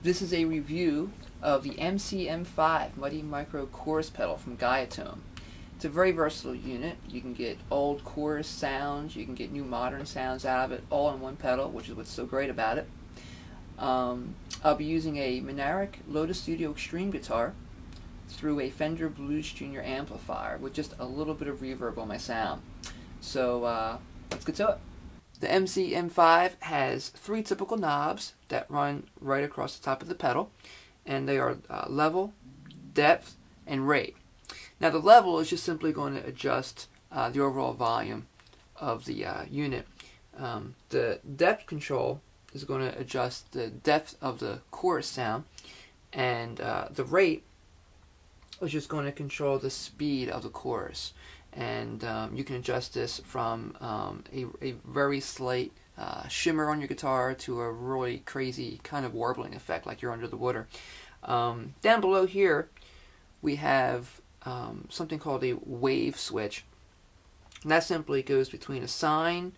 This is a review of the MCm5 Muddy Micro Chorus Pedal from Guyatone. It's a very versatile unit. You can get old chorus sounds, you can get new modern sounds out of it, all in one pedal, which is what's so great about it. I'll be using a Monaric Lotus Studio Extreme guitar through a Fender Blues Junior amplifier with just a little bit of reverb on my sound. So let's get to it. The MCm5 has 3 typical knobs that run right across the top of the pedal, and they are level, depth, and rate. Now the level is just simply going to adjust the overall volume of the unit. The depth control is going to adjust the depth of the chorus sound, and the rate is just going to control the speed of the chorus. And you can adjust this from a very slight shimmer on your guitar to a really crazy kind of warbling effect like you're under the water. Down below here we have something called a wave switch, and that simply goes between a sine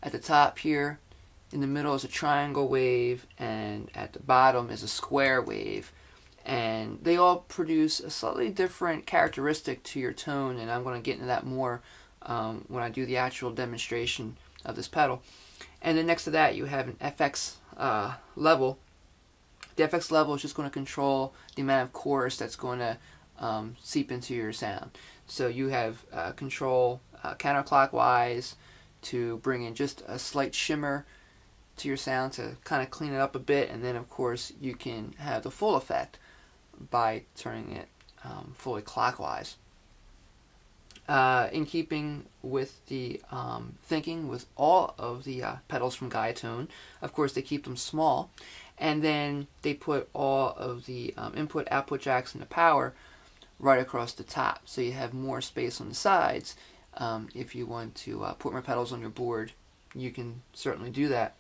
at the top here, in the middle is a triangle wave, and at the bottom is a square wave. And they all produce a slightly different characteristic to your tone, and I'm going to get into that more when I do the actual demonstration of this pedal. And then next to that you have an FX level. The FX level is just going to control the amount of chorus that's going to seep into your sound. So you have control counterclockwise to bring in just a slight shimmer to your sound to kind of clean it up a bit, and then of course you can have the full effect by turning it fully clockwise. In keeping with the thinking with all of the pedals from Guyatone, of course they keep them small, and then they put all of the input-output jacks and the power right across the top, so you have more space on the sides. If you want to put more pedals on your board, you can certainly do that.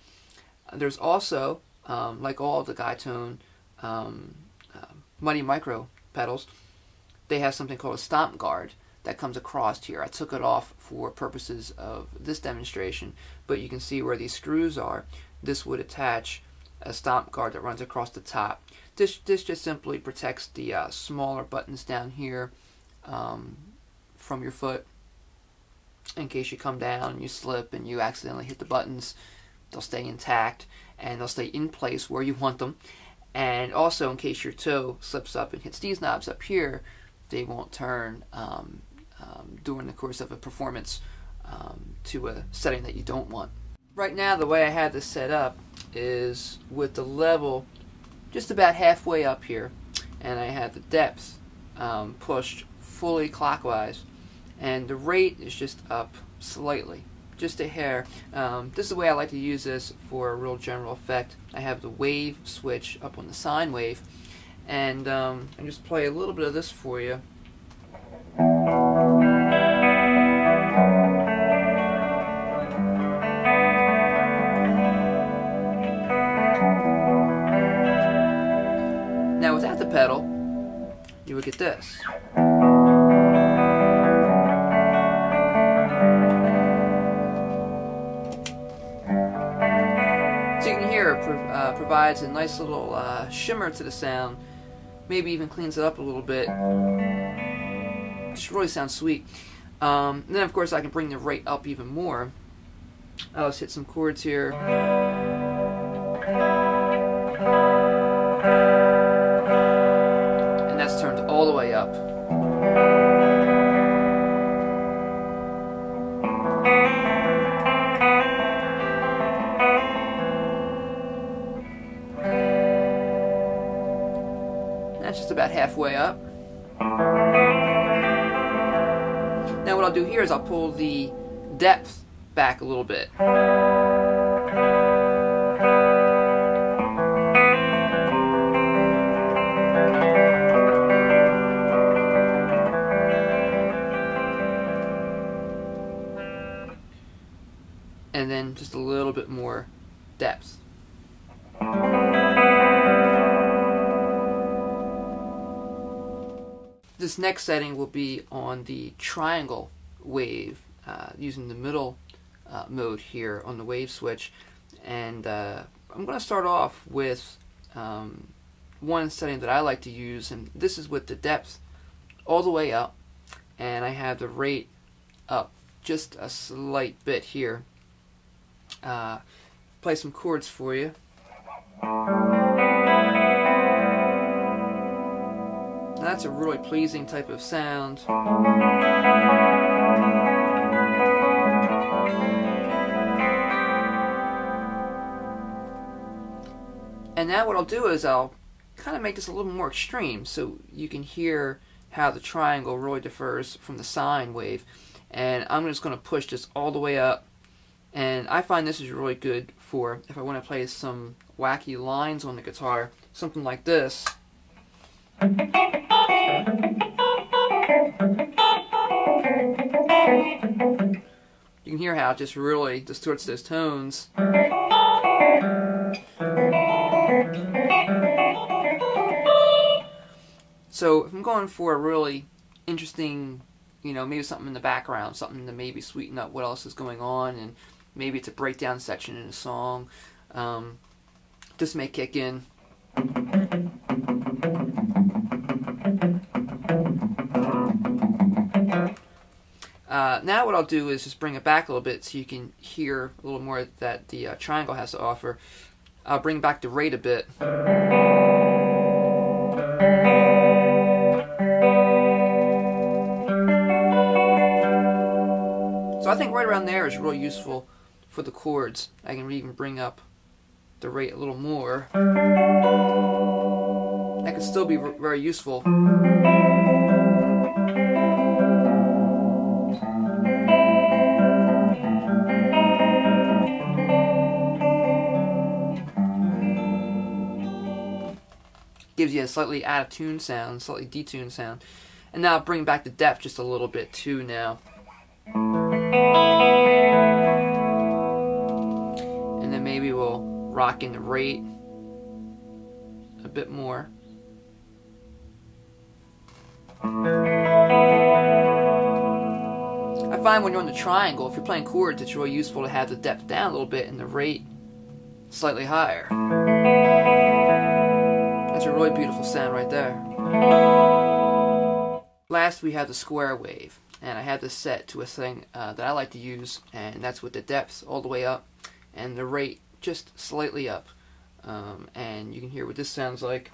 There's also, like all of the Guyatone Muddy Micro pedals, they have something called a stomp guard that comes across here. I took it off for purposes of this demonstration, but you can see where these screws are. This would attach a stomp guard that runs across the top. This just simply protects the smaller buttons down here from your foot, in case you come down and you slip and you accidentally hit the buttons. They'll stay intact and they'll stay in place where you want them. And also, in case your toe slips up and hits these knobs up here, they won't turn during the course of a performance to a setting that you don't want. Right now, the way I have this set up is with the level just about halfway up here, and I have the depth pushed fully clockwise, and the rate is just up slightly, just a hair. This is the way I like to use this for a real general effect. I have the wave switch up on the sine wave, and I just play a little bit of this for you. Now without the pedal, you would get this. Provides a nice little shimmer to the sound, maybe even cleans it up a little bit. Just really sounds sweet. And then of course I can bring the rate up even more. I'll just hit some chords here. And that's turned all the way up. That's just about halfway up. Now what I'll do here is I'll pull the depth back a little bit. And then just a little bit more depth. This next setting will be on the triangle wave, using the middle mode here on the wave switch. And I'm going to start off with one setting that I like to use, and this is with the depth all the way up, and I have the rate up just a slight bit here. Play some chords for you. That's a really pleasing type of sound. And now what I'll do is I'll kind of make this a little more extreme so you can hear how the triangle really differs from the sine wave. And I'm just going to push this all the way up. And I find this is really good for if I want to play some wacky lines on the guitar, something like this. You can hear how it just really distorts those tones. So if I'm going for a really interesting, maybe something in the background, something to maybe sweeten up what else is going on, and maybe it's a breakdown section in a song, this may kick in. Now what I'll do is just bring it back a little bit so you can hear a little more that the triangle has to offer. I'll bring back the rate a bit. So I think right around there is really useful for the chords. I can even bring up the rate a little more. That can still be very useful. Gives you a slightly out of tune sound, slightly detuned sound. And now I'll bring back the depth just a little bit too now. And then maybe we'll rock in the rate a bit more. I find when you're on the triangle, if you're playing chords, it's really useful to have the depth down a little bit and the rate slightly higher. That's a really beautiful sound right there. Last we have the square wave, and I have this set to a thing that I like to use, and that's with the depth all the way up and the rate just slightly up, and you can hear what this sounds like.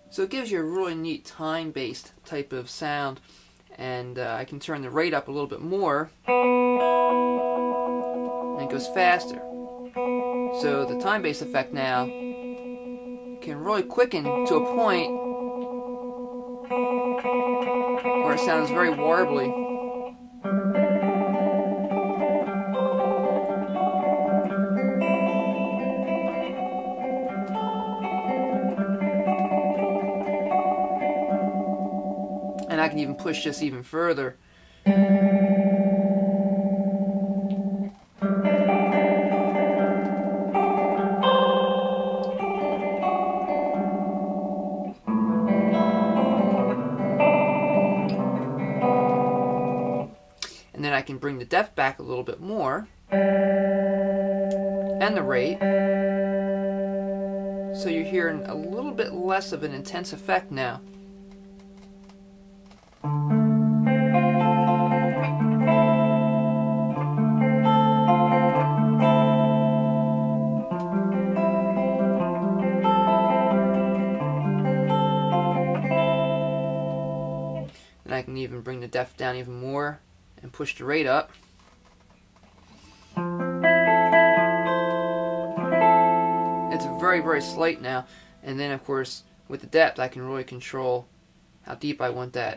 So it gives you a really neat time-based type of sound, and I can turn the rate up a little bit more, and it goes faster. So the time-based effect now can really quicken to a point where it sounds very warbly. And I can even push this even further. And then I can bring the depth back a little bit more, and the rate, so you're hearing a little bit less of an intense effect now. And I can even bring the depth down even more and push the rate up. It's very, very slight now. And then, of course, with the depth, I can really control how deep I want that.